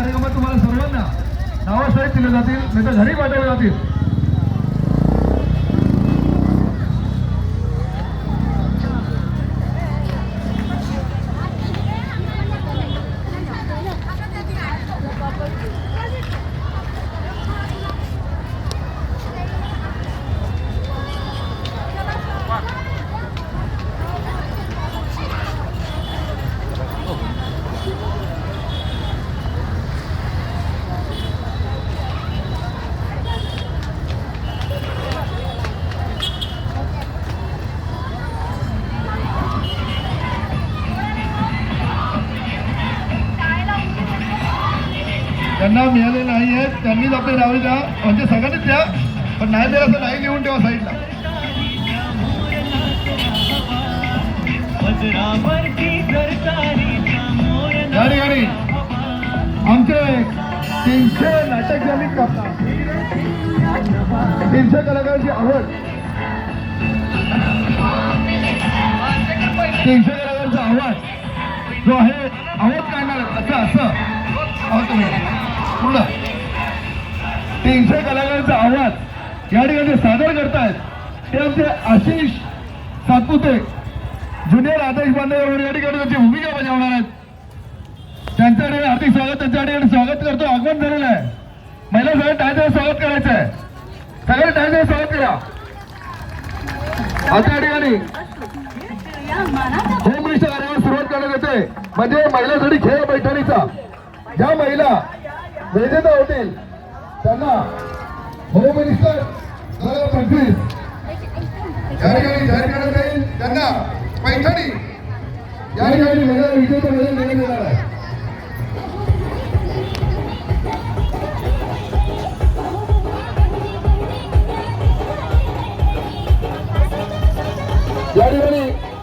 कार्यक्रमात तुम्हाला सर्वांना नावासहित दिले जातील, नाही तर घरी पाठवले जातील. ज्यांना मिळाले नाही आहेत त्यांनीच आपली नावे द्या, म्हणजे सगळ्यांनीच द्या, पण नाही द्या असं नाही लिहून ठेवा साईडला. या ठिकाणी आमचे 300 नाटक ज्यांनी 300 कलाकारांची आवड, 300 कलाकारांचा आवाज जो आहे, आवाज काढणार असं तुम्ही पूर्ण 300 कलाकारांचा आवाज या ठिकाणी सादर करतायत. ते आमचे आशिष सातपुते ज्युनियर आदेश बांधव या ठिकाणी त्यांची भूमिका बजावणार आहेत. त्यांच्याकडे हार्दिक स्वागत, त्यांच्या ठिकाणी स्वागत करतो. आगमन झालेलं आहे. महिला सगळ्या टाळ्याचं स्वागत करायचं आहे. सगळ्या टाळ्याचं स्वागत करा. आता या ठिकाणी होम मिनिस्टर कार्याला सुरुवात करण्यात येते, म्हणजे महिलांसाठी खेळ पैठणीचा. ज्या महिला विजेता होतील त्यांना होम मिनिस्टर 2025 या ठिकाणी जाहीर करण्यात येईल. त्यांना पैठणी या ठिकाणी महिला विजेता मेडल देण्यात येणार आहे. या ठिकाणी